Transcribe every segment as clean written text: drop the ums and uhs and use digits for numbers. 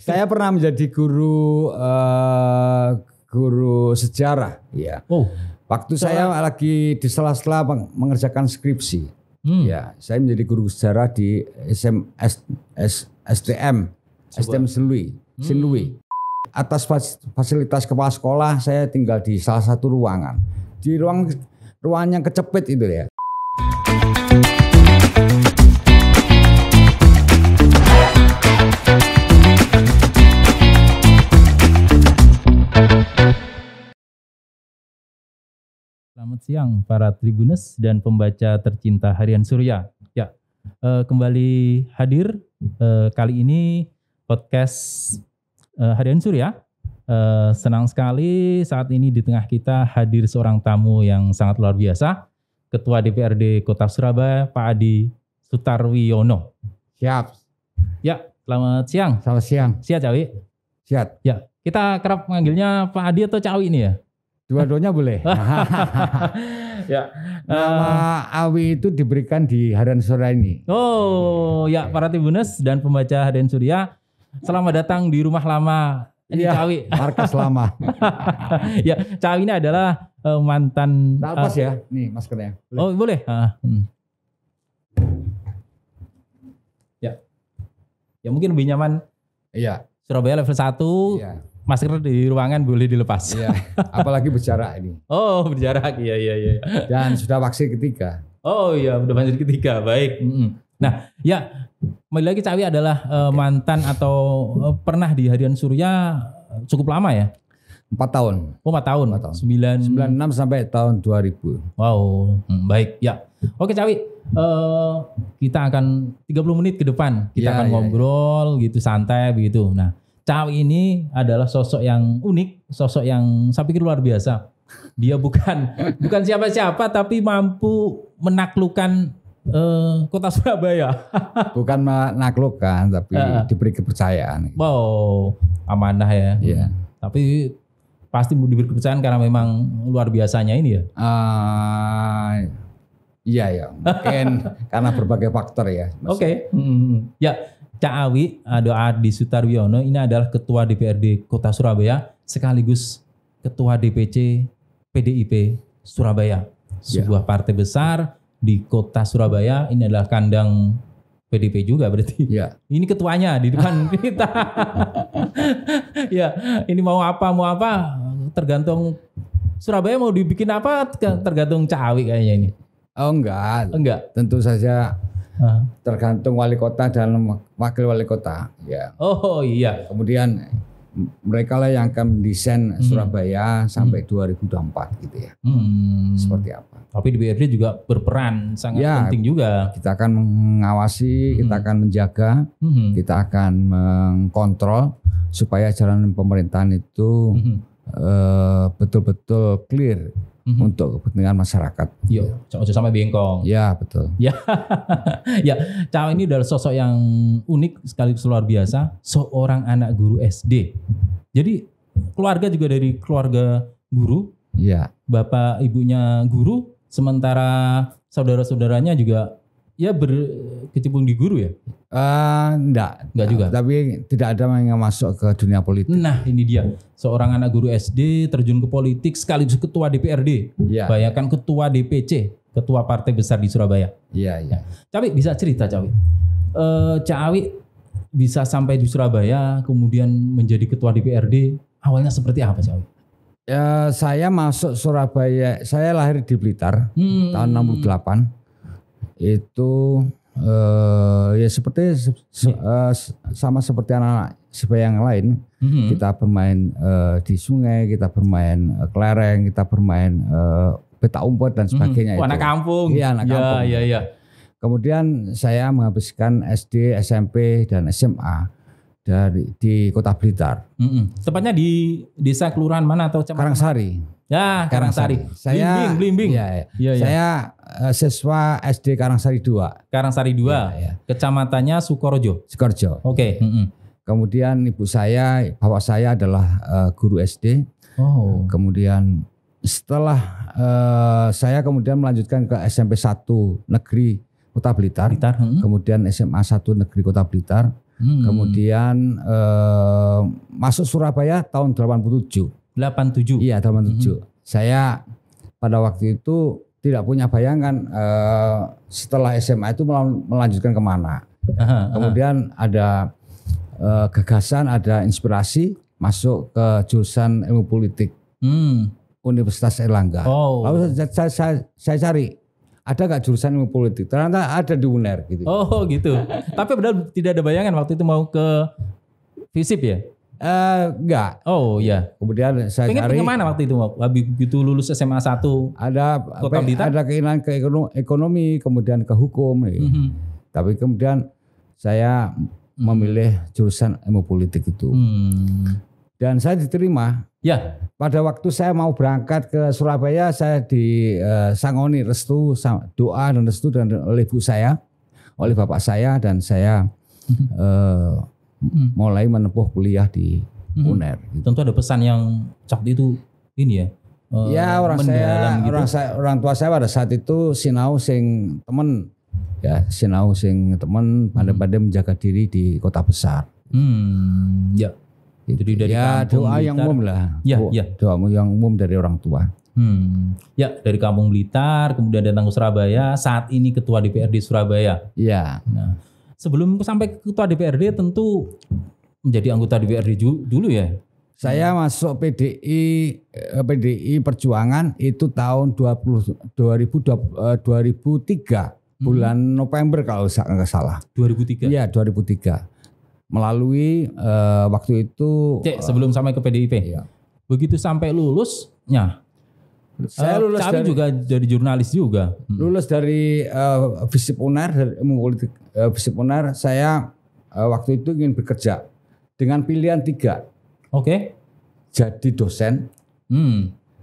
Saya pernah menjadi guru sejarah, ya. Oh, Waktu saya lagi di sela-sela mengerjakan skripsi, ya, saya menjadi guru sejarah di STM Sinlui. Atas fasilitas kepala sekolah, saya tinggal di salah satu ruangan. Di ruangan yang kecepit itu ya. Selamat siang para Tribuners dan pembaca tercinta Harian Surya. Ya, kembali hadir kali ini podcast Harian Surya. Senang sekali saat ini di tengah kita hadir seorang tamu yang sangat luar biasa, Ketua DPRD Kota Surabaya, Pak Adi Sutarwiono. Siap. Ya, selamat siang. Selamat siang. Siap, Cawi? Siap. Ya, kita kerap manggilnya Pak Adi atau Cawi ini ya? Dua-duanya boleh. Ya. Nama Awi itu diberikan di Harian Surya ini. Oh, ya para Tribuners dan pembaca Harian Surya, selamat datang di rumah lama ini Cawi. Markas lama. Ya, Cawi ini adalah mantan. Lepas ya, nih maskernya. Boleh. Oh, boleh. Ya. Ya mungkin lebih nyaman. Iya. Surabaya level 1. Iya. Masker di ruangan boleh dilepas. Iya, apalagi berjarak ini. Oh, berjarak. Iya. Dan sudah vaksin ketiga. Oh iya, udah vaksin ketiga. Baik. Nah, ya, kembali lagi Cawi adalah mantan atau pernah di Harian Surya cukup lama ya? 4 tahun. Oh, 4 tahun. 96 sampai tahun 2000. Wow, baik. Ya. Oke Cawi, kita akan 30 menit ke depan. Kita akan ngobrol gitu santai begitu. Nah, Cawi ini adalah sosok yang unik, sosok yang saya pikir luar biasa. Dia bukan siapa-siapa tapi mampu menaklukkan Kota Surabaya. Bukan menaklukkan tapi diberi kepercayaan. Wow, amanah ya. Iya. Tapi pasti diberi kepercayaan karena memang luar biasanya ini ya. Iya. Mungkin karena berbagai faktor ya. Oke. Ya. Cak Awi Adi Sutarwiono ini adalah Ketua DPRD Kota Surabaya sekaligus Ketua DPC PDIP Surabaya. Sebuah partai besar di Kota Surabaya. Ini adalah kandang PDIP juga berarti. Ya. Ini ketuanya di depan kita. Ya, ini mau apa tergantung Surabaya mau dibikin apa tergantung Cak Awi kayaknya ini. Oh enggak. Tentu saja tergantung wali kota dan wakil wali kota. Ya. Oh iya. Kemudian mereka lah yang akan mendesain Surabaya sampai 2024 gitu ya. Seperti apa? Tapi DPRD juga berperan sangat penting juga. Kita akan mengawasi, kita akan menjaga, kita akan mengkontrol supaya jalan pemerintahan itu betul-betul clear. Untuk kepentingan masyarakat. Yo, jangan sampai bengkong. Ya, betul. Ya. Ya, Cawi ini adalah sosok yang unik sekaligus luar biasa, seorang anak guru SD. Jadi keluarga juga dari keluarga guru. Ya. Bapak ibunya guru, sementara saudara-saudaranya juga ya berkecimpung di guru ya? Enggak juga. Tapi tidak ada yang masuk ke dunia politik. Nah ini dia, seorang anak guru SD terjun ke politik sekaligus ketua DPRD. Ya. Bayangkan ketua DPC, ketua partai besar di Surabaya. Iya. Cawi bisa cerita Cawi. Cawi bisa sampai di Surabaya kemudian menjadi ketua DPRD. Awalnya seperti apa Cawi? Saya masuk Surabaya, saya lahir di Blitar tahun 68. Itu ya seperti sama seperti anak-anak Surabaya yang lain. Kita bermain di sungai, kita bermain kelereng, kita bermain petak umpet dan sebagainya. Anak kampung. Iya, anak kampung. Iya. Kemudian saya menghabiskan SD, SMP dan SMA di Kota Blitar. Tepatnya di desa kelurahan mana atau kecamatan? Karangsari. Ya, Karangsari. Saya Blimbing. Iya. Saya siswa SD Karangsari 2. Karangsari 2. Ya. Kecamatannya Sukorejo. Oke. Kemudian bapak saya adalah guru SD. Oh. Kemudian setelah saya kemudian melanjutkan ke SMP 1 Negeri Kota Blitar. Kemudian SMA 1 Negeri Kota Blitar. Kemudian masuk Surabaya tahun 87. 87. Iya, 87. Saya pada waktu itu tidak punya bayangan setelah SMA itu melanjutkan kemana. Kemudian ada gagasan, ada inspirasi masuk ke jurusan ilmu politik Universitas Airlangga. Lalu saya cari ada nggak jurusan ilmu politik? Ternyata ada di UNER gitu. Oh gitu. Tapi padahal tidak ada bayangan waktu itu mau ke FISIP ya? Enggak. Oh iya. Kemudian saya cari. Pengen kemana waktu itu? Habis begitu lulus SMA 1? Ada keinginan ke ekonomi, kemudian ke hukum. Tapi kemudian saya memilih jurusan ilmu politik itu. Dan saya diterima. Ya. Pada waktu saya mau berangkat ke Surabaya, saya disangoni restu, doa dan restu oleh ibu saya, oleh bapak saya, dan saya mulai menempuh kuliah di UNER. Gitu. Tentu ada pesan yang waktu itu ini ya. Ya orang tua saya pada saat itu sinau sing temen, ya sinau sing temen pandai-pandai menjaga diri di kota besar. Ya. Jadi dari doa yang umum lah. Doa yang umum dari orang tua. Ya, dari Kampung Blitar kemudian datang ke Surabaya, saat ini ketua DPRD Surabaya. Iya. Nah, sebelum sampai ketua DPRD tentu menjadi anggota DPRD dulu ya. Saya masuk PDI Perjuangan itu tahun 2003 bulan November kalau nggak salah. 2003. Iya, 2003. Melalui waktu itu sebelum sampai ke PDIP. Iya. Begitu sampai lulusnya. Saya lulus juga dari jurnalis juga. Lulus dari FISIP UNER, dari ilmu politik FISIP UNER, saya waktu itu ingin bekerja dengan pilihan 3. Oke. Jadi dosen.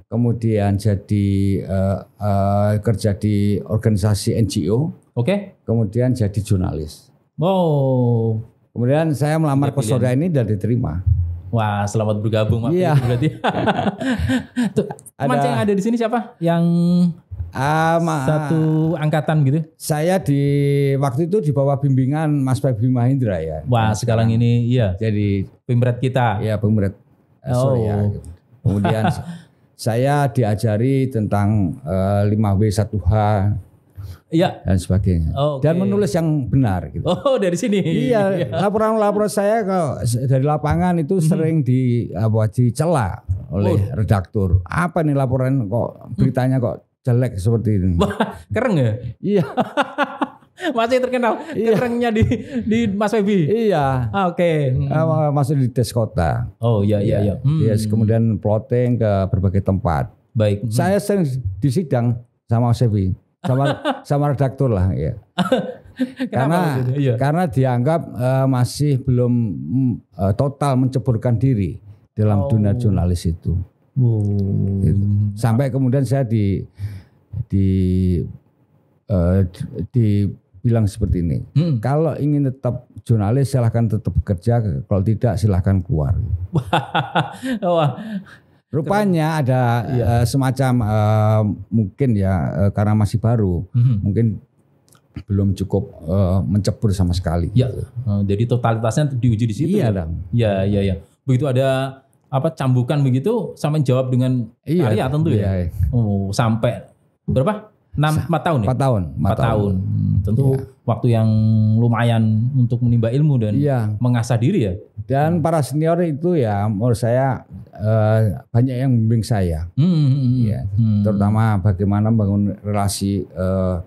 Kemudian jadi kerja di organisasi NGO. Oke. Kemudian jadi jurnalis. Wow. Kemudian saya melamar ke Surabaya ini dan diterima. Wah, selamat bergabung Mas. Iya. Berarti. Teman yang ada di sini siapa? Yang satu angkatan gitu? Saya di waktu itu di bawah bimbingan Mas Febi Mahindra ya. Wah, sekarang ini iya. Jadi pemberat kita. Iya, pemberat. Surya. Gitu. Kemudian saya diajari tentang 5W1H. Iya. Dan sebagainya. Dan menulis yang benar gitu. Oh, dari sini. Iya, laporan-laporan saya kalau dari lapangan itu sering dicela oleh redaktur. Apa nih laporan kok beritanya kok jelek seperti ini. Wah, keren ya? Iya. Masih terkenal kerennya di Mas Febi. Iya. Oke. Masuk di Des Kota. Oh iya. Yes, kemudian plotting ke berbagai tempat. Baik. Saya sering disidang sama Mas Febi. Sama redaktur lah ya. Karena dianggap masih belum total menceburkan diri dalam dunia jurnalis itu. Gitu. Sampai kemudian saya dibilang seperti ini. Kalau ingin tetap jurnalis silahkan tetap bekerja, kalau tidak silahkan keluar. Rupanya ada semacam mungkin ya karena masih baru, mungkin belum cukup mencebur sama sekali. Ya, jadi totalitasnya diuji di situ. Iya, ya. Begitu ada cambukan begitu, sama jawab dengan karya tentu ya. Oh, sampai berapa? 4 tahun ya? 4 tahun. Tentu waktu yang lumayan untuk menimba ilmu dan mengasah diri ya. Dan para senior itu ya menurut saya banyak yang membimbing saya. Terutama bagaimana membangun relasi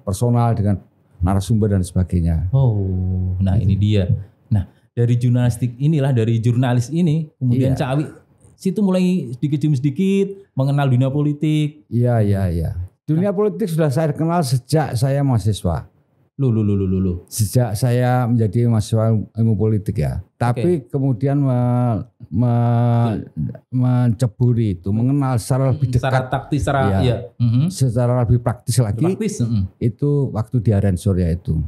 personal dengan narasumber dan sebagainya. Oh, nah ini dia. Nah, dari jurnalistik inilah, dari jurnalis ini kemudian Cak Awi situ mulai sedikit demi sedikit mengenal dunia politik. Iya. Dunia politik sudah saya kenal sejak saya mahasiswa. Sejak saya menjadi mahasiswa ilmu politik ya. Tapi kemudian menceburi itu, mengenal secara lebih dekat. Secara taktis, secara lebih praktis lagi. Itu waktu di Harian Surya itu.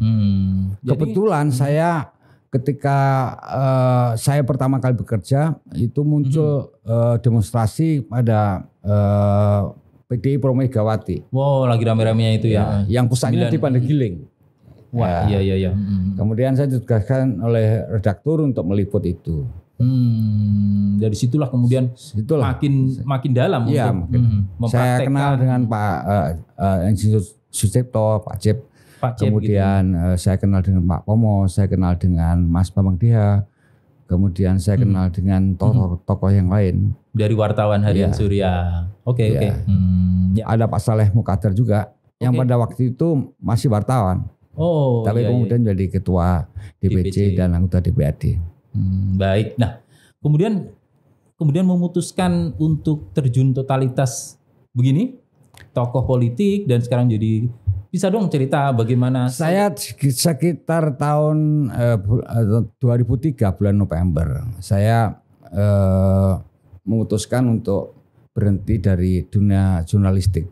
Kebetulan saya ketika saya pertama kali bekerja itu muncul demonstrasi pada PDI Pro Megawati. Wow, lagi rame-ramenya itu ya. Yang pusatnya di Pandeglang. Wah, Ya. iya. Kemudian saya ditugaskan oleh redaktur untuk meliput itu. Dari situlah kemudian Itulah. makin dalam Iya, untuk makin. Saya mempraktekkan. kenal dengan Pak Insinyur Sucipto, Pak Cep. Pak Cep Kemudian saya kenal dengan Pak Pomo, saya kenal dengan Mas Bambang Deha. Kemudian saya kenal dengan tokoh-tokoh yang lain. dari wartawan Harian Surya. Oke. Iya. Ya. Ada Pak Saleh Mukadir juga yang pada waktu itu masih wartawan. Oh, Tapi iya. kemudian jadi ketua DPC dan anggota DPRD. Baik. Nah, kemudian memutuskan untuk terjun totalitas begini, tokoh politik dan sekarang jadi, bisa dong cerita bagaimana? Saya sekitar tahun 2003 bulan November, saya memutuskan untuk berhenti dari dunia jurnalistik.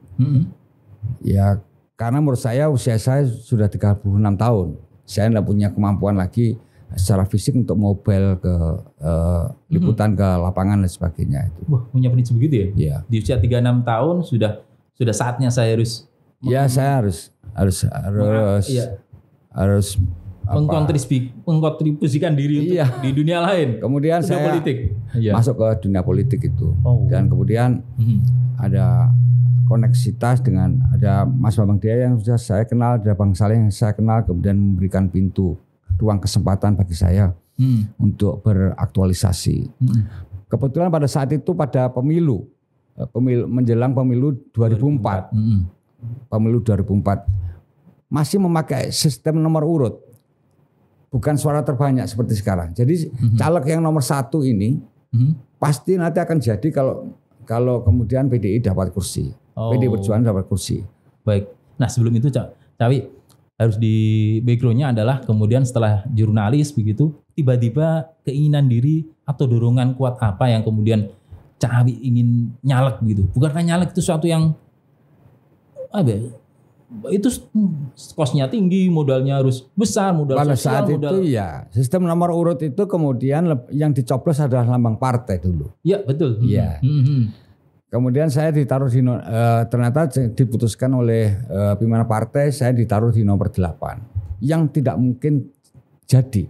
Ya, karena menurut saya usia saya sudah 36 tahun. Saya tidak punya kemampuan lagi secara fisik untuk mobile ke liputan ke lapangan dan sebagainya itu. Wah, punya prinsip begitu ya? Iya. Di usia 36 tahun sudah saatnya saya harus Saya harus mengkontribusikan diri untuk di dunia lain. Kemudian dunia saya politik. masuk ke dunia politik itu. Dan kemudian ada koneksitas dengan ada Mas Bambang Deha yang sudah saya kenal, ada Bang Saleh yang saya kenal, kemudian memberikan pintu ruang kesempatan bagi saya untuk beraktualisasi. Kebetulan pada saat itu pada pemilu menjelang pemilu 2004. Pemilu 2004 masih memakai sistem nomor urut, bukan suara terbanyak seperti sekarang. Jadi caleg yang nomor 1 ini pasti nanti akan jadi kalau kemudian PDI dapat kursi, PDI Perjuangan dapat kursi. Baik. Nah sebelum itu Cawi harus di backgroundnya adalah kemudian setelah jurnalis begitu tiba-tiba keinginan diri atau dorongan kuat apa yang kemudian Cawi ingin nyalek gitu. Bukankah nyalek itu suatu yang itu kosnya tinggi, modalnya harus besar, modal pada sosial, saat itu ya sistem nomor urut itu kemudian yang dicoblos adalah lambang partai dulu. Iya betul. Iya. Kemudian saya ditaruh di ternyata diputuskan oleh pimpinan partai, saya ditaruh di nomor 8 yang tidak mungkin jadi.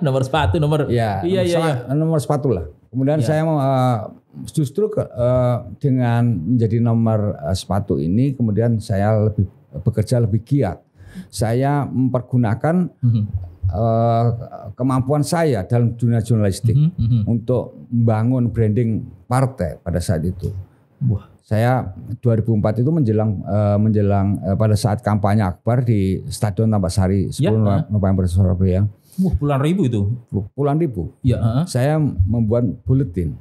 Nomor sepatu, nomor nomor sepatu lah. Kemudian saya justru dengan menjadi nomor sepatu ini, kemudian saya bekerja lebih giat. Saya mempergunakan kemampuan saya dalam dunia jurnalistik untuk membangun branding partai pada saat itu. Wah. Saya 2004 itu menjelang pada saat kampanye akbar di Stadion Tambak Sari 10 November Surabaya. Puluhan ribu itu. Puluhan ribu. Ya. Saya membuat buletin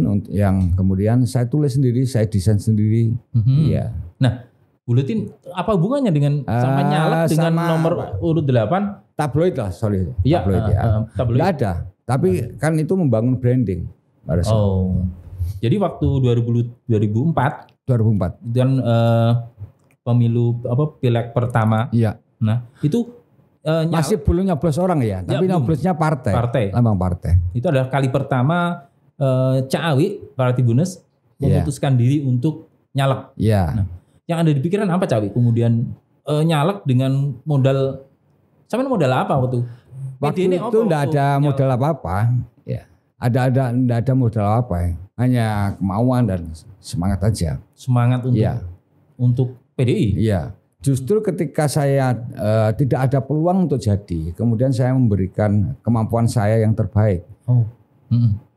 untuk yang kemudian saya tulis sendiri, saya desain sendiri. Iya. Nah, buletin apa hubungannya dengan sama nyalek dengan nomor urut 8? Tabloid lah, sorry. Iya, tabloid. Nggak ada. Tapi kan itu membangun branding pada saat. Jadi waktu 2004 dan pemilu pileg pertama. Iya. Nah, itu masih belum nyoblos orang ya, tapi nyoblosnya partai. Lambang partai. Itu adalah kali pertama Cawi para Tribuners memutuskan diri untuk nyalek. Iya. Nah, yang ada di pikiran apa Cawi? Kemudian nyalek dengan modal apa waktu? Waktu itu enggak ada modal apa-apa. Ya. Enggak ada modal apa ya. Hanya kemauan dan semangat aja. Semangat untuk PDI. Iya. Justru ketika saya tidak ada peluang untuk jadi, kemudian saya memberikan kemampuan saya yang terbaik.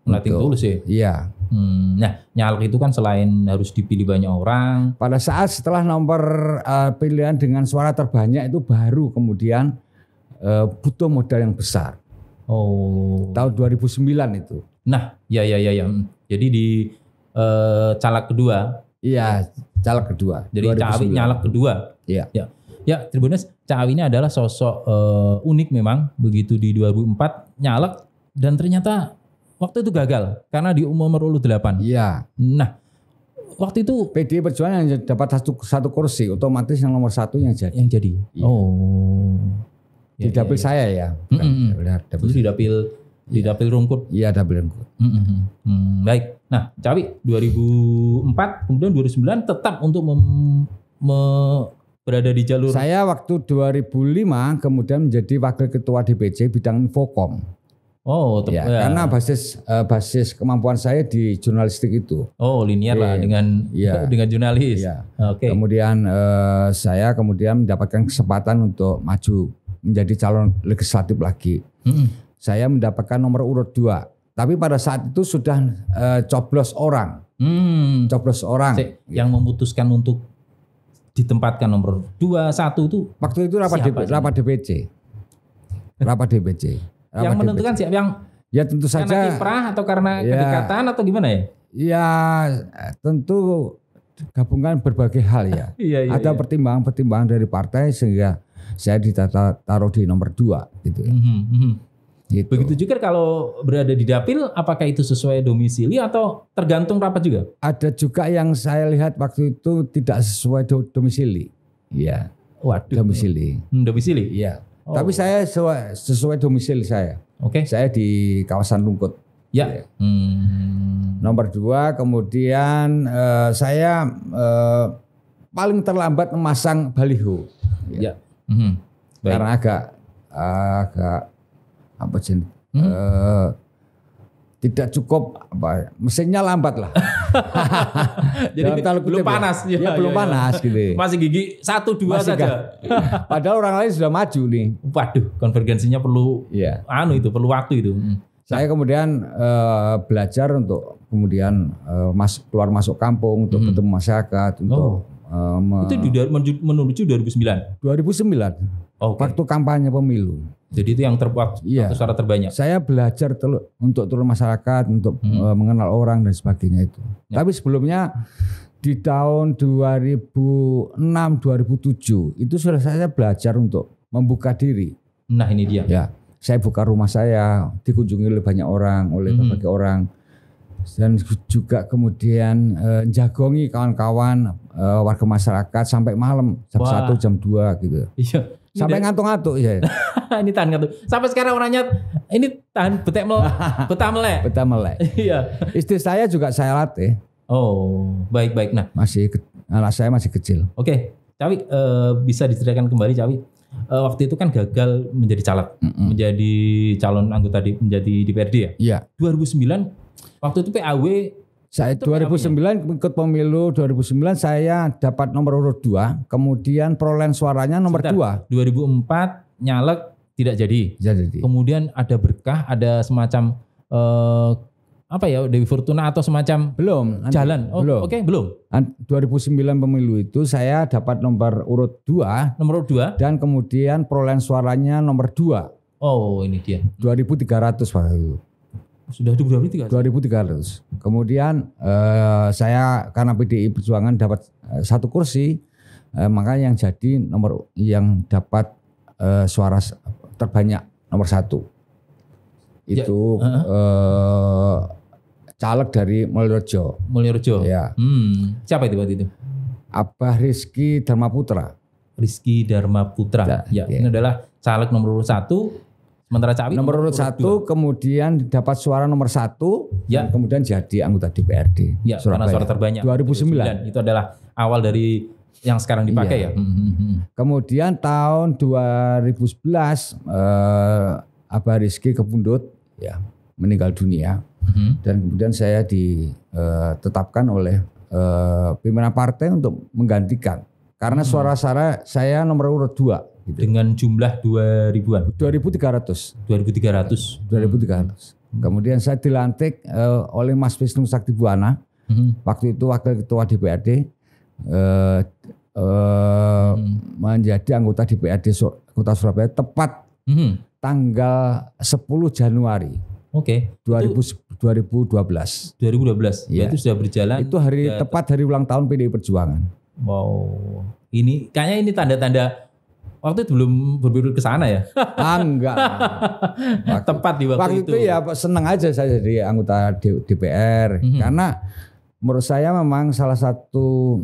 Nothing tulus ya. Iya. Nah, nyalek itu kan selain harus dipilih banyak orang. Pada saat setelah nomor pilihan dengan suara terbanyak itu baru kemudian butuh modal yang besar. Tahun 2009 itu. Nah, ya. Jadi di caleg kedua. Iya, caleg kedua. Jadi Cawi nyalek kedua. Iya. Ya, Tribuners, Cawi ini adalah sosok unik memang. Begitu di 2004 nyalek dan ternyata waktu itu gagal karena di nomor urut 8. Iya. Nah, waktu itu PDI Perjuangan yang dapat satu kursi, otomatis yang nomor 1 yang jadi. Iya. Di dapil saya ya. Itu di dapil Rungkut. Iya, dapil Rungkut. Baik. Nah, Cawi 2004 kemudian 2009 tetap untuk berada di jalur. Saya waktu 2005 kemudian menjadi wakil ketua DPC bidang Infokom. Oh, ya, karena basis kemampuan saya di jurnalistik itu. Oh, linear lah dengan jurnalis. Ya. Oke. Kemudian saya mendapatkan kesempatan untuk maju menjadi calon legislatif lagi. Saya mendapatkan nomor urut 2. Tapi pada saat itu sudah coblos orang. Coblos orang. Yang memutuskan untuk ditempatkan nomor 2, 1 itu. Waktu itu rapat DPC. Rapat DPC. Yang menentukan siapa yang? Ya tentu saja. Karena kiprah atau karena kedekatan atau gimana ya? Ya tentu gabungan berbagai hal ya. Ada pertimbangan-pertimbangan dari partai sehingga saya ditaruh di nomor 2 gitu ya. Gitu. Begitu juga kalau berada di dapil, apakah itu sesuai domisili atau tergantung rapat juga? Ada juga yang saya lihat waktu itu tidak sesuai domisili. Iya. Waduh. Domisili. Domisili? Iya. Oh. Tapi saya sesuai domisili saya. Oke. Saya di kawasan Rungkut. Ya. Nomor 2, kemudian saya paling terlambat memasang baliho. Ya. Karena agak apa sih? Tidak cukup mesinnya lambat lah. Jadi belum panas. Ya, belum panas gitu. Masih gigi 1, 2 saja. Padahal orang lain sudah maju nih. Waduh, konvergensinya perlu perlu waktu itu. Saya kemudian belajar untuk kemudian keluar masuk kampung untuk ketemu masyarakat untuk itu menuju 2009. 2009. Waktu kampanye pemilu. Jadi itu yang waktu suara terbanyak. Saya belajar untuk turun masyarakat, untuk mengenal orang dan sebagainya itu. Tapi sebelumnya di tahun 2006, 2007 itu sudah saya belajar untuk membuka diri. Nah ini dia. Ya, saya buka rumah saya, dikunjungi oleh banyak orang, oleh berbagai orang. Dan juga kemudian jagongi kawan-kawan warga masyarakat sampai malam jam 1, jam 2 gitu. Iya. Sampai ngantuk-ngantuk ya. Ini tahan ngantuk. Sampai sekarang orangnya ini tahan betah melek. Betah melek. Iya. Istri saya juga saya latih. Oh, baik. Nah, anak saya masih kecil. Oke. Cawi, bisa diceritakan kembali Cawi. Waktu itu kan gagal menjadi caleg, menjadi calon anggota menjadi DPRD ya? Iya. 2009 waktu itu PAW. Saya 2009 ikut pemilu 2009 saya dapat nomor urut 2, kemudian perolehan suaranya nomor 2. 2004 nyalek tidak jadi. Kemudian ada berkah, ada semacam Dewi Fortuna atau semacam jalan. Belum. Oke, belum. 2009 pemilu itu saya dapat nomor urut 2. Nomor urut 2 dan kemudian perolehan suaranya nomor 2. Oh, ini dia. 2.300 waktu itu. Sudah 2.300. Kemudian saya karena PDI Perjuangan dapat 1 kursi, maka yang jadi yang dapat suara terbanyak nomor 1 itu caleg dari Mulyorejo. Ya. Siapa itu waktu itu? Abah Rizky Dharmaputra. Ya. Ini adalah caleg nomor urut 1. Sementara Cawi nomor urut 1 kemudian dapat suara nomor 1 dan kemudian jadi anggota DPRD. Ya, karena suara terbanyak 2009. Itu adalah awal dari yang sekarang dipakai ya. Kemudian tahun 2011 Abah Rizky kepundut ya, meninggal dunia. Dan kemudian saya ditetapkan oleh pimpinan partai untuk menggantikan karena suara saya nomor urut 2. Gitu. Dengan jumlah 2.000-an? 2.300. Kemudian saya dilantik oleh Mas Wisnu Sakti Buwana. Waktu itu wakil ketua DPRD. Menjadi anggota DPRD Kota Surabaya tepat tanggal 10 Januari. Oke. 2012. Ya. Itu sudah berjalan. Itu tepat hari ulang tahun PDI Perjuangan. Wow. Ini kayaknya ini tanda-tanda waktu itu belum berpikir ke sana ya? Enggak. Tepat di waktu itu. Ya senang aja saya jadi anggota DPR karena menurut saya memang salah satu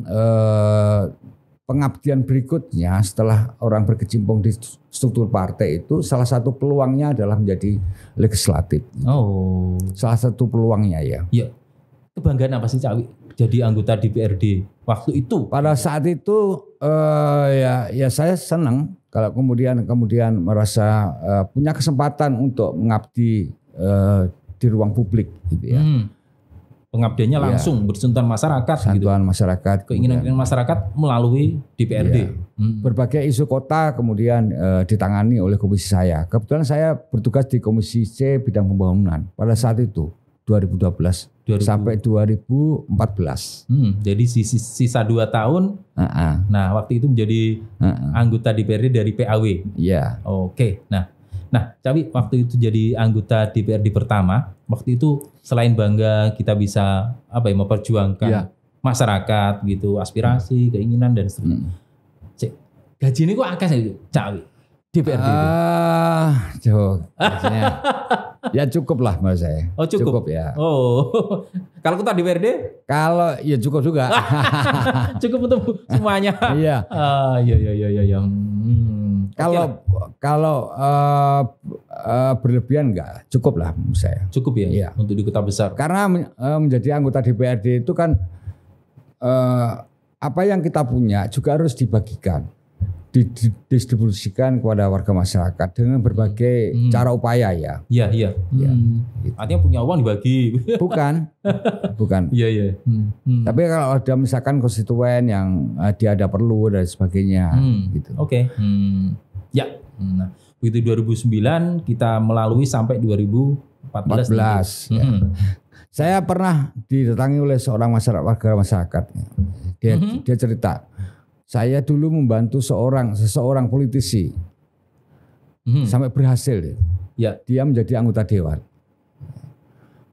pengabdian berikutnya setelah orang berkecimpung di struktur partai itu salah satu peluangnya adalah menjadi legislatif. Oh. Salah satu peluangnya ya. Iya. Kebanggaan apa sih Cawi jadi anggota DPRD waktu itu? Pada saat itu ya saya senang kalau kemudian merasa punya kesempatan untuk mengabdi di ruang publik gitu ya. Pengabdiannya langsung bersentuhan masyarakat gitu. Sentuhan masyarakat. Keinginan masyarakat melalui DPRD. Iya. Berbagai isu kota kemudian ditangani oleh komisi saya. Kebetulan saya bertugas di Komisi C bidang pembangunan pada saat itu 2012 sampai 2014. Jadi sisa 2 tahun. Nah, waktu itu menjadi anggota DPRD dari PAW. Iya. Oke. Nah, Cawi waktu itu jadi anggota DPRD pertama, waktu itu selain bangga kita bisa memperjuangkan masyarakat gitu, aspirasi, keinginan dan seterusnya. Gaji ini kok akeh sih, Cawi? DPRD itu. Ya cukup lah menurut saya. Oh cukup ya. Oh, kalau ketua DPRD? Kalau ya cukup juga. Cukup untuk semuanya. Iya. Iya. Kalau berlebihan enggak, cukup lah menurut saya. Cukup ya, iya. Untuk di kota besar. Karena menjadi anggota DPRD itu kan apa yang kita punya juga harus dibagikan, didistribusikan kepada warga masyarakat dengan berbagai cara upaya ya. Iya. Gitu. Artinya punya uang dibagi. Bukan. Iya. Tapi kalau ada misalkan konstituen yang dia ada perlu dan sebagainya gitu. Oke. Ya. Nah, begitu 2009 kita melalui sampai 2014. Ya. Saya pernah didatangi oleh seorang warga masyarakat. Dia cerita, saya dulu membantu seseorang politisi sampai berhasil. Ya. Dia menjadi anggota dewan.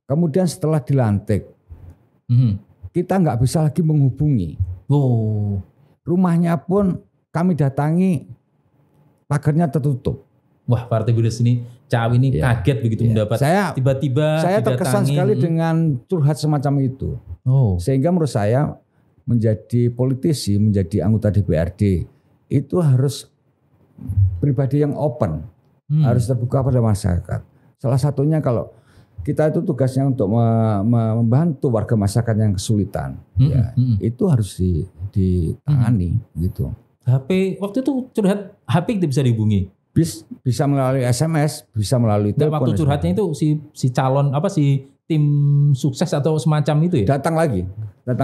Kemudian setelah dilantik, kita nggak bisa lagi menghubungi. Rumahnya pun kami datangi, pagarnya tertutup. Wah, Partai Budias ini, Cawi ini kaget begitu mendapat tiba-tiba saya terkesan sekali dengan curhat semacam itu. Sehingga menurut saya menjadi politisi, menjadi anggota DPRD itu harus pribadi yang open, harus terbuka pada masyarakat. Salah satunya kalau kita itu tugasnya untuk membantu warga masyarakat yang kesulitan, itu harus ditangani gitu. HP waktu itu curhat, HP tidak bisa dihubungi. Bisa melalui SMS, bisa melalui telepon. Waktu curhatnya itu si calon tim sukses atau semacam itu ya? Datang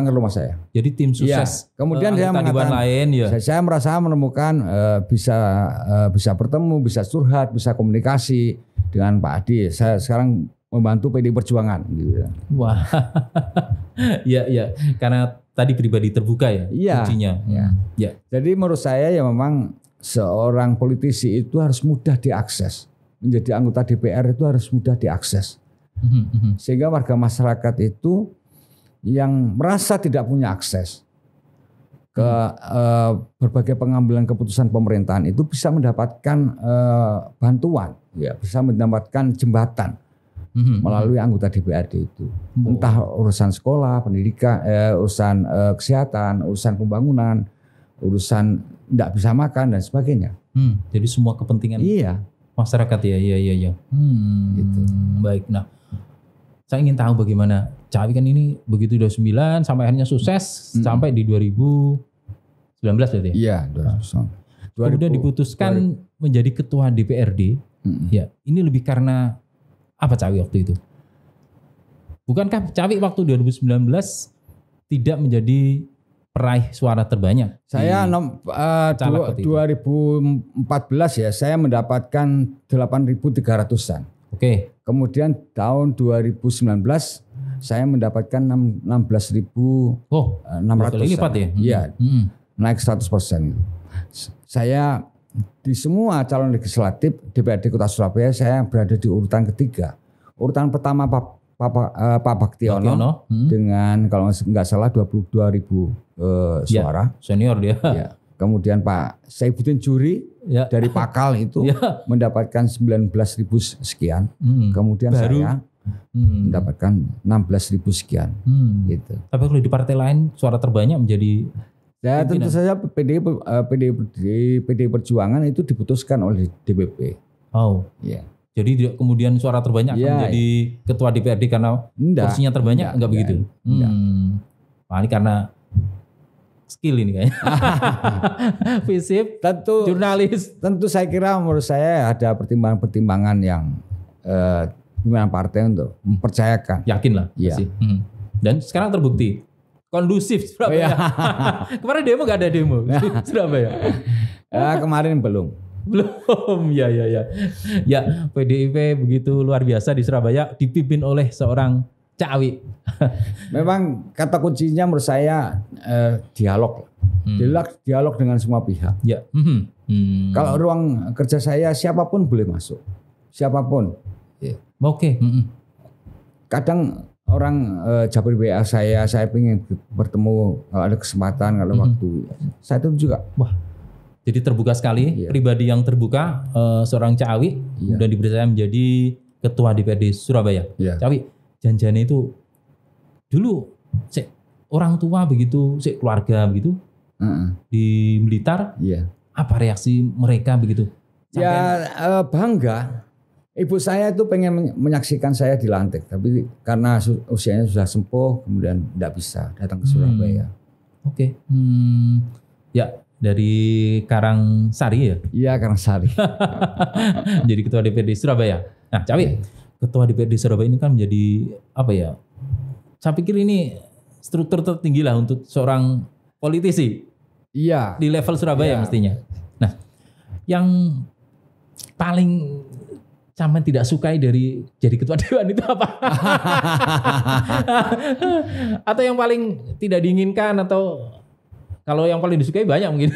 ke rumah saya. Jadi tim sukses. Ya. Kemudian dia mengatakan, saya merasa menemukan bisa bertemu, bisa curhat, bisa komunikasi dengan Pak Adi. Saya sekarang membantu PDI Perjuangan. Gitu. Wah, ya, karena tadi pribadi terbuka ya, kuncinya. Ya. Jadi menurut saya ya memang seorang politisi itu harus mudah diakses. Menjadi anggota DPR itu harus mudah diakses. Sehingga warga masyarakat itu yang merasa tidak punya akses ke berbagai pengambilan keputusan pemerintahan itu bisa mendapatkan bantuan, ya, bisa mendapatkan jembatan melalui anggota DPRD itu. Entah urusan sekolah, pendidikan, urusan kesehatan, urusan pembangunan, urusan tidak bisa makan dan sebagainya. Jadi semua kepentingan masyarakat ya. Gitu. Baik. Nah, saya ingin tahu bagaimana Cawi kan ini begitu 2009 sampai akhirnya sukses sampai di 2019 berarti ya? Iya, 2019. Kemudian diputuskan menjadi ketua DPRD. Ya, ini lebih karena apa Cawi waktu itu? Bukankah Cawi waktu 2019 tidak menjadi peraih suara terbanyak? Saya 2014 ya, saya mendapatkan 8.300-an. Oke. Kemudian tahun 2019 saya mendapatkan 16.600. Kali lipat ya? Iya, naik 100%. Saya di semua calon legislatif DPRD Kota Surabaya saya berada di urutan ketiga. Urutan pertama Pak Baktiono dengan kalau nggak salah 22.000 suara. Senior dia. Ya. Kemudian Pak Saifuddin Juri dari Pakal itu mendapatkan 19.000 sekian. Kemudian saya mendapatkan 16.000 sekian. Gitu. Tapi kalau di partai lain suara terbanyak menjadi tentu saja PDI Perjuangan itu diputuskan oleh DPP. Ya. Jadi kemudian suara terbanyak akan menjadi ketua DPRD karena kursinya terbanyak, enggak begitu? Wah, ini karena skill ini kayaknya. Visip, Tentu jurnalis. tentu saya kira menurut saya ada pertimbangan-pertimbangan yang pimpinan partai untuk mempercayakan. Yakin lah. Iya. Pasti. Dan sekarang terbukti kondusif Surabaya. Kemarin demo gak ada demo Surabaya. Kemarin belum. Belum, ya. Ya, PDIP begitu luar biasa di Surabaya dipimpin oleh seorang Cawi. Memang kata kuncinya menurut saya dialog. Dialog dengan semua pihak. Ya. Kalau ruang kerja saya siapapun boleh masuk. Siapapun. Oke. Kadang orang japri WA saya ingin bertemu kalau ada kesempatan, kalau waktu. Saya itu juga. Wah, jadi terbuka sekali. Pribadi yang terbuka, seorang Cawi dan diberi saya menjadi ketua DPRD Surabaya. Cawi, janjiannya itu dulu orang tua begitu, keluarga begitu di Blitar. Apa reaksi mereka begitu? Bangga. Ibu saya itu pengen menyaksikan saya dilantik, tapi karena usianya sudah sempuh, kemudian tidak bisa datang ke Surabaya. Oke. Ya, dari Karangsari ya? Iya, Karangsari. Jadi ketua DPRD Surabaya. Nah, Cawi, ketua DPRD Surabaya ini kan menjadi apa ya? Saya pikir ini struktur tertinggi lah untuk seorang politisi. Iya. Di level Surabaya mestinya. Nah, yang paling sampean tidak sukai dari jadi ketua dewan itu apa? Atau yang paling tidak diinginkan, atau kalau yang paling disukai banyak mungkin.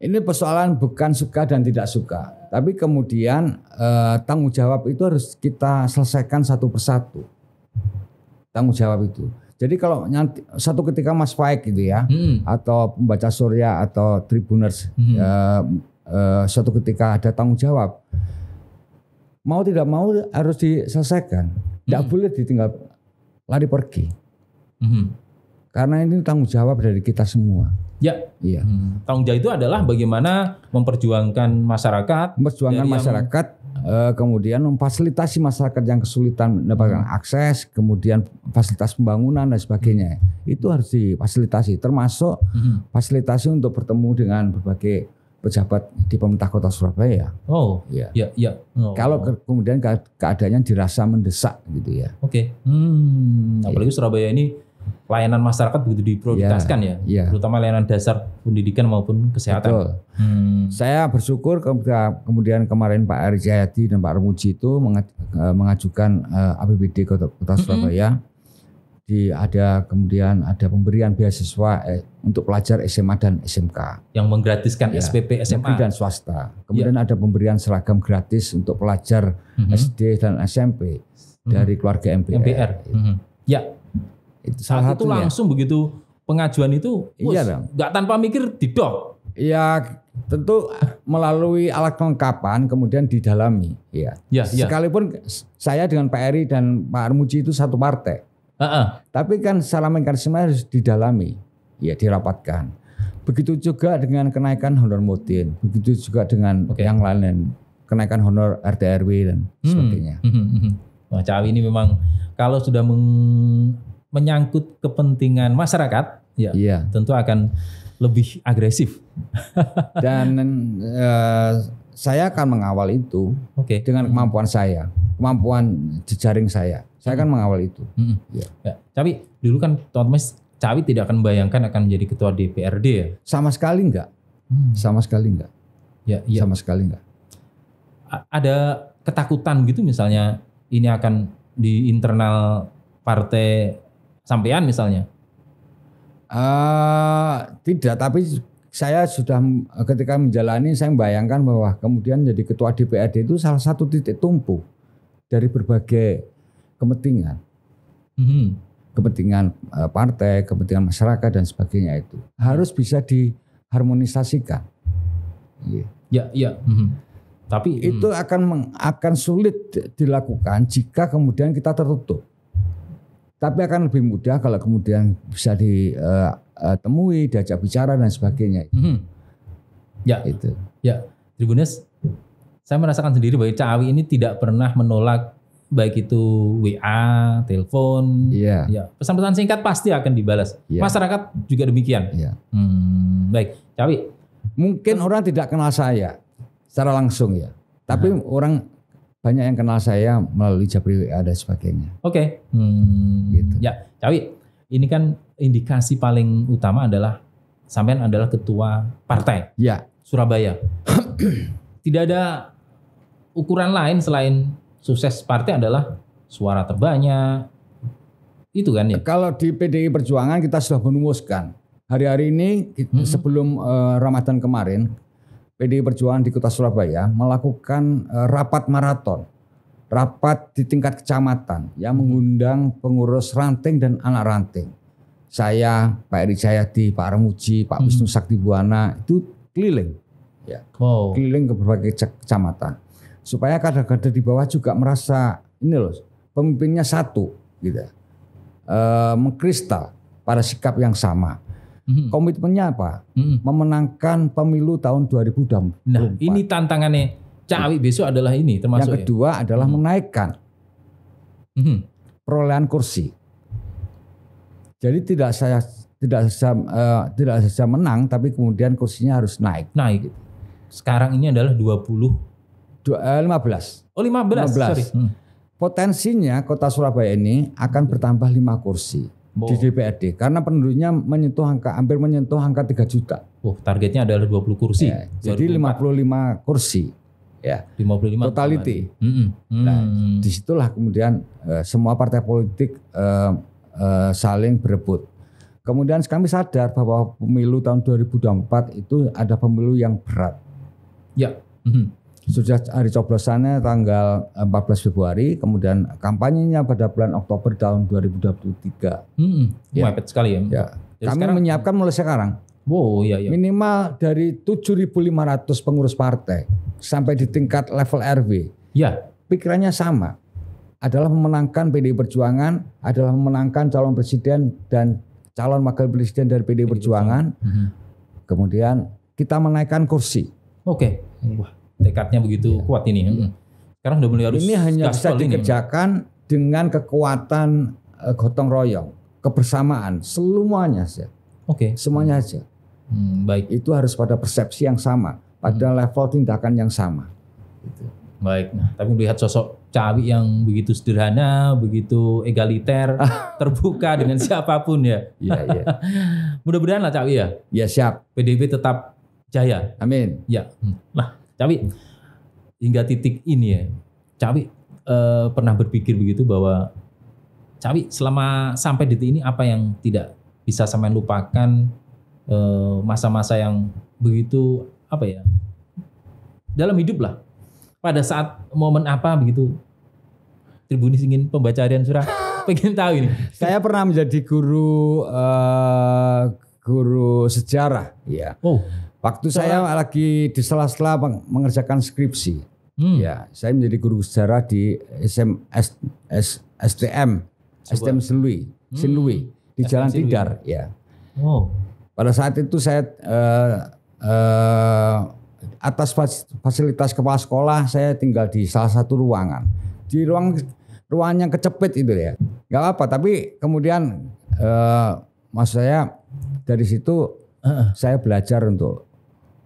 Ini persoalan bukan suka dan tidak suka, tapi kemudian tanggung jawab itu harus kita selesaikan satu persatu. Tanggung jawab itu. Jadi kalau nanti satu ketika Mas Faik gitu ya, atau pembaca Surya atau Tribuners, suatu ketika ada tanggung jawab, mau tidak mau harus diselesaikan. Tidak boleh ditinggal lari pergi. Karena ini tanggung jawab dari kita semua. Ya. Iya. Tanggung jawab itu adalah bagaimana memperjuangkan masyarakat. Memperjuangkan masyarakat, kemudian memfasilitasi masyarakat yang kesulitan mendapatkan akses, kemudian fasilitas pembangunan dan sebagainya. Itu harus difasilitasi, termasuk fasilitasi untuk bertemu dengan berbagai pejabat di pemerintah kota Surabaya. Oh, iya. Kalau kemudian keadaannya dirasa mendesak gitu ya. Oke. Apalagi Surabaya ini layanan masyarakat begitu diprioritaskan ya, terutama layanan dasar pendidikan maupun kesehatan. Betul. Saya bersyukur kemudian kemarin Pak Ari Jayadi dan Pak Remuji itu mengajukan APBD kota Surabaya. Kemudian ada pemberian beasiswa untuk pelajar SMA dan SMK yang menggratiskan SPP SMA negeri dan swasta. Kemudian ada pemberian seragam gratis untuk pelajar SD dan SMP dari keluarga MPR. Ya, itu salah satu langsung begitu pengajuan itu, nggak tanpa mikir didok. Ya, tentu melalui alat kelengkapan kemudian didalami. Sekalipun saya dengan Pak Eri dan Pak Armuji itu satu partai. Tapi kan secara mekanisme harus didalami, dirapatkan. Begitu juga dengan kenaikan honor mutin, begitu juga dengan yang lain, kenaikan honor RT RW dan sebagainya. Wah, Cawi ini memang kalau sudah menyangkut kepentingan masyarakat, tentu akan lebih agresif. Dan saya akan mengawal itu dengan kemampuan saya, kemampuan jejaring saya. Saya akan mengawal itu. Tapi dulu kan teman-teman Cawi tidak akan membayangkan akan menjadi ketua DPRD ya? Sama sekali enggak. Sama sekali enggak. Sama sekali enggak. Ada ketakutan gitu misalnya ini akan di internal partai sampean misalnya? Tidak, tapi saya sudah ketika menjalani saya membayangkan bahwa kemudian jadi ketua DPRD itu salah satu titik tumpu dari berbagai kepentingan. Kepentingan partai, kepentingan masyarakat dan sebagainya itu harus bisa diharmonisasikan. Tapi itu akan sulit dilakukan jika kemudian kita tertutup. Tapi akan lebih mudah kalau kemudian bisa ditemui, diajak bicara dan sebagainya. Tribuners, saya merasakan sendiri bahwa Cawi ini tidak pernah menolak baik itu WA, telepon, Iya. ya pesan-pesan singkat pasti akan dibalas. Iya. Masyarakat juga demikian. Iya. Baik, Cawi. Mungkin orang tidak kenal saya secara langsung ya, tapi orang banyak yang kenal saya melalui Japri WA dan sebagainya. Oke. Gitu. Ya, Cawi. Ini kan indikasi paling utama adalah sampean adalah ketua partai Ya. Surabaya. Tidak ada ukuran lain selain sukses partai adalah suara terbanyak. Itu kan ya? Kalau di PDI Perjuangan kita sudah menumuskan. Hari-hari ini sebelum Ramadan kemarin, PDI Perjuangan di Kota Surabaya melakukan rapat maraton. Rapat di tingkat kecamatan yang mengundang pengurus ranting dan anak ranting. Saya, Pak Eri Jayadi, Pak Armuji, Pak Wisnu Saktibuana itu keliling. Ya, keliling ke berbagai kecamatan. Supaya kader-kader di bawah juga merasa ini loh, pemimpinnya satu gitu. Mengkristal pada sikap yang sama. Komitmennya apa? Memenangkan pemilu tahun 2024. Nah, ini tantangannya Cawi besok adalah ini termasuk. Yang kedua adalah menaikkan perolehan kursi. Jadi tidak saja menang, tapi kemudian kursinya harus naik. Naik. Sekarang ini adalah 15. Oh 15. Sorry. Potensinya Kota Surabaya ini akan bertambah 5 kursi di DPRD karena penduduknya hampir menyentuh angka 3 juta. Targetnya adalah 20 kursi. Ya, jadi 55 kursi. Ya, 55 totality. Nah, disitulah kemudian semua partai politik saling berebut. Kemudian kami sadar bahwa pemilu tahun 2024 itu ada pemilu yang berat. Ya. Sudah hari coblosannya tanggal 14 Februari, kemudian kampanyenya pada bulan Oktober tahun 2023. Mepet sekali ya. Ya. Kami menyiapkan mulai sekarang. Iya. Minimal dari 7.500 pengurus partai sampai di tingkat level RW. Ya. Pikirannya sama. Adalah memenangkan PDI Perjuangan, adalah memenangkan calon presiden dan calon wakil presiden dari PDI Perjuangan. Kemudian kita menaikkan kursi. Oke. Wah, tekadnya begitu kuat ini. Sekarang udah mulai harus. Ini hanya bisa dikerjakan dengan kekuatan gotong royong, kebersamaan, semuanya saja. Semuanya aja. Baik. Itu harus pada persepsi yang sama, pada level tindakan yang sama. Gitu. Baik. Nah, tapi melihat sosok Cawi yang begitu sederhana, begitu egaliter, terbuka dengan siapapun ya. Iya. Mudah-mudahan lah Cawi ya. Ya siap. PDIP tetap jaya. Amin. Ya. Nah, Cawi hingga titik ini ya, Cawi pernah berpikir begitu bahwa Cawi selama sampai detik ini apa yang tidak bisa sampai lupakan, masa-masa yang begitu apa ya dalam hidup lah, pada saat momen apa begitu Tribunis ingin pembaca harian surah pengen tahu ini. Saya pernah menjadi guru sejarah ya. Waktu saya lagi di sela-sela mengerjakan skripsi ya, saya menjadi guru sejarah di STM Sinlui di Jalan Tidar ya. Pada saat itu saya atas fasilitas kepala sekolah saya tinggal di salah satu ruangan. Di ruangan yang kecepit itu ya. Gak apa-apa, tapi kemudian maksud saya dari situ saya belajar untuk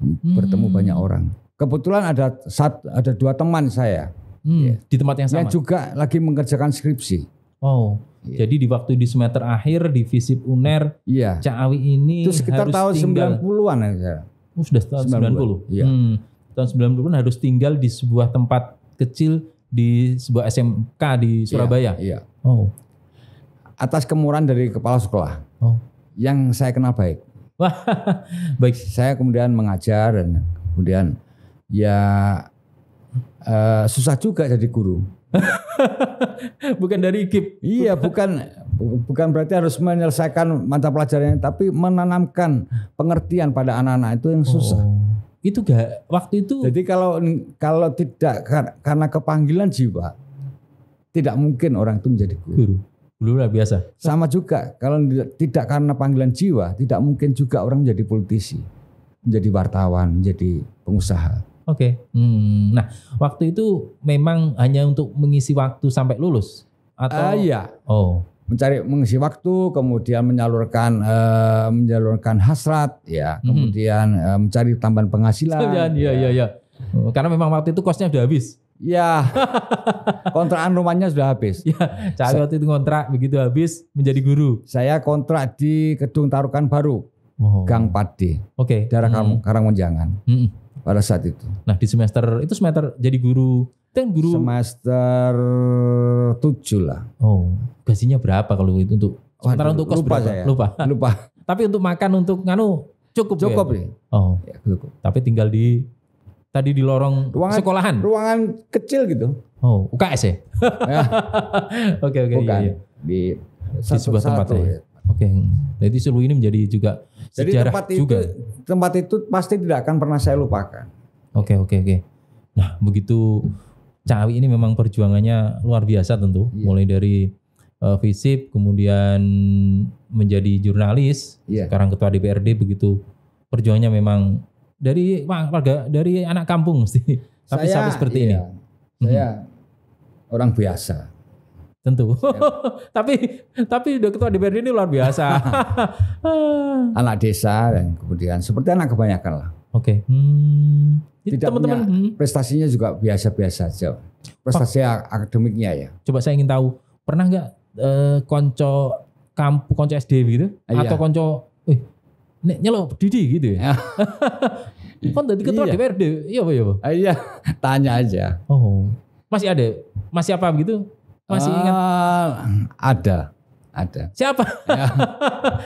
bertemu banyak orang. Kebetulan ada 2 teman saya di tempat yang sama. Yang juga lagi mengerjakan skripsi. Jadi di waktu di semester akhir di FISIP UNER, Cawi ini itu sekitar tahun 90-an ya. Sudah tahun 90. Iya. Tahun 90-an harus tinggal di sebuah tempat kecil di sebuah SMK di Surabaya. Iya. Atas kemurahan dari kepala sekolah. Yang saya kenal baik. Baik. Saya kemudian mengajar dan kemudian susah juga jadi guru. Bukan dari KIP. Iya, bukan berarti harus menyelesaikan mata pelajaran, tapi menanamkan pengertian pada anak-anak itu yang susah. Itu gak waktu itu. Jadi kalau tidak karena kepanggilan jiwa, tidak mungkin orang itu menjadi guru. Guru luar biasa. Sama juga kalau tidak karena panggilan jiwa, tidak mungkin juga orang menjadi politisi, menjadi wartawan, menjadi pengusaha. Oke. Nah, waktu itu memang hanya untuk mengisi waktu sampai lulus atau? Iya. Oh. Mengisi waktu, kemudian menyalurkan hasrat, ya, kemudian mencari tambahan penghasilan. Iya. Karena memang waktu itu kosnya udah habis. Ya, kontrakan rumahnya sudah habis. Ya, Cawi waktu itu kontrak begitu habis menjadi guru. Saya kontrak di Gedung Tarukan Baru, Gang Pade, daerah Karangmonjangan. Pada saat itu. Nah di semester jadi guru. Semester 7 lah. Oh, gajinya berapa kalau itu untuk sementara untuk kos lupa berapa? Saya. Lupa. Tapi untuk makan untuk cukup ya? Oh, ya, cukup. Tapi tinggal di lorong sekolahan. Ruangan kecil gitu. Oh, UKS ya? Oke. Bukan. Iya. Di sebuah tempat ya. Oke. Jadi seluruh ini menjadi juga sejarah juga. Tempat itu pasti tidak akan pernah saya lupakan. Oke. Nah, begitu Cawi ini memang perjuangannya luar biasa tentu, mulai dari FISIP, kemudian menjadi jurnalis, sekarang ketua DPRD, begitu perjuangannya memang dari anak kampung mesti, tapi sampai seperti ini. Saya orang biasa. Tentu, tapi udah ketua DPRD ini luar biasa. Anak desa dan kemudian seperti anak kebanyakan lah. Oke. Teman-teman prestasinya juga biasa-biasa saja. Prestasi akademiknya ya. Coba saya ingin tahu, pernah nggak konco SD gitu? Atau konco nyelok Didi gitu ya? Kon tadi ketua DPRD, iya Pak? Iya, tanya aja. Oh, masih ada? Masih apa begitu? Masih ingat? Ada. Siapa? Ya.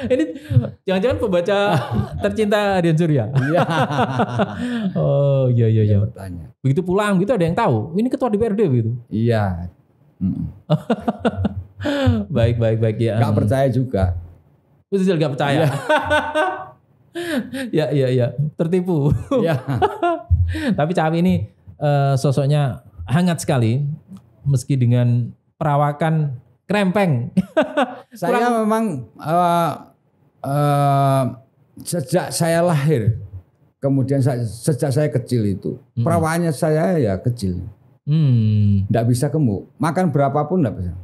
Ini jangan-jangan pembaca tercinta Harian Surya. Iya. Oh iya. Bertanya. Begitu pulang gitu ada yang tahu. Ini ketua DPRD begitu. Iya. Baik ya. Gak percaya juga. Betul gak percaya. Iya. Tertipu. Iya. Tapi Cawi ini sosoknya hangat sekali, meski dengan perawakan krempeng. Saya memang sejak saya lahir, kemudian sejak saya kecil itu, perawakannya saya ya kecil. Nggak bisa gemuk, makan berapapun nggak bisa.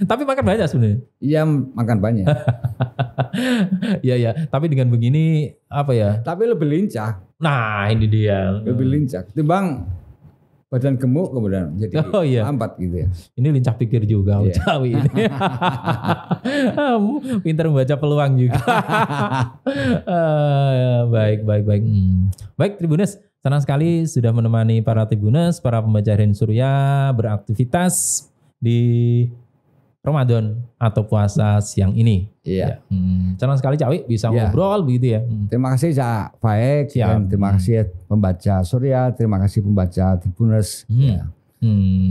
Tapi makan banyak sebenarnya. Iya, makan banyak. Iya. Tapi dengan begini apa ya? Tapi lebih lincah. Nah ini dia. Lebih lincah. Timbang badan gemuk kemudian jadi lambat gitu ya. Ini lincah pikir juga Cawi ini. Pintar membaca peluang juga. Baik. Baik Tribuners, senang sekali sudah menemani para Tribuners, para pembaca Harian Surya beraktivitas di Ramadan atau puasa siang ini. Iya. Senang sekali Cawi bisa ngobrol begitu ya. Terima kasih Cak Faik, dan terima kasih pembaca Surya, terima kasih pembaca Tribuners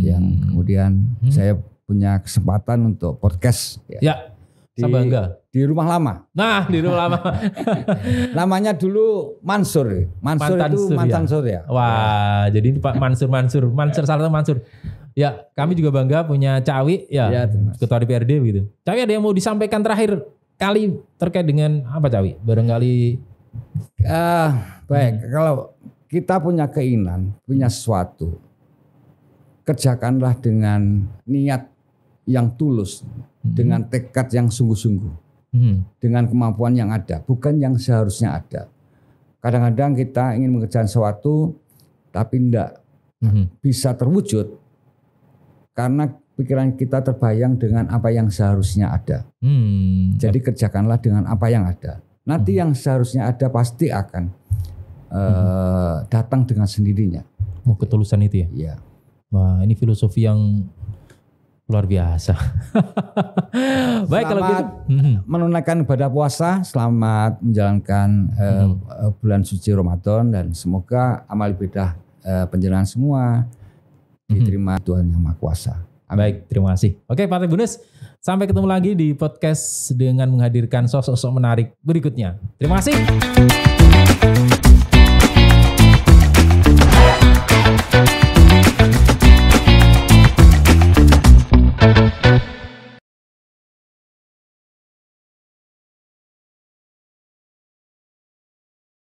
yang kemudian saya punya kesempatan untuk podcast. Ya. Saya bangga. Di rumah lama. Nah, di rumah lama. Namanya dulu Mansur. Mansur itu mantan Surya. Wah, jadi Pak Mansur salah satu Mansur. Ya, kami juga bangga punya Cawi ketua DPRD begitu. Cawi ada yang mau disampaikan terakhir kali terkait dengan apa Cawi? Barangkali baik, kalau kita punya keinginan, punya sesuatu, kerjakanlah dengan niat yang tulus, dengan tekad yang sungguh-sungguh, dengan kemampuan yang ada, bukan yang seharusnya ada. Kadang-kadang kita ingin mengerjakan sesuatu tapi tidak bisa terwujud karena pikiran kita terbayang dengan apa yang seharusnya ada. Jadi kerjakanlah dengan apa yang ada. Nanti yang seharusnya ada pasti akan datang dengan sendirinya. Oh, ketulusan itu ya? Iya. Wah, ini filosofi yang luar biasa. Baik, kalau gitu menunaikan ibadah puasa, selamat menjalankan bulan suci Ramadan, dan semoga amal ibadah penjalanan semua diterima Tuhan Yang Maha Kuasa. Baik, terima kasih. Oke, Pak Tribuners, sampai ketemu lagi di podcast dengan menghadirkan sosok-sosok menarik berikutnya. Terima kasih.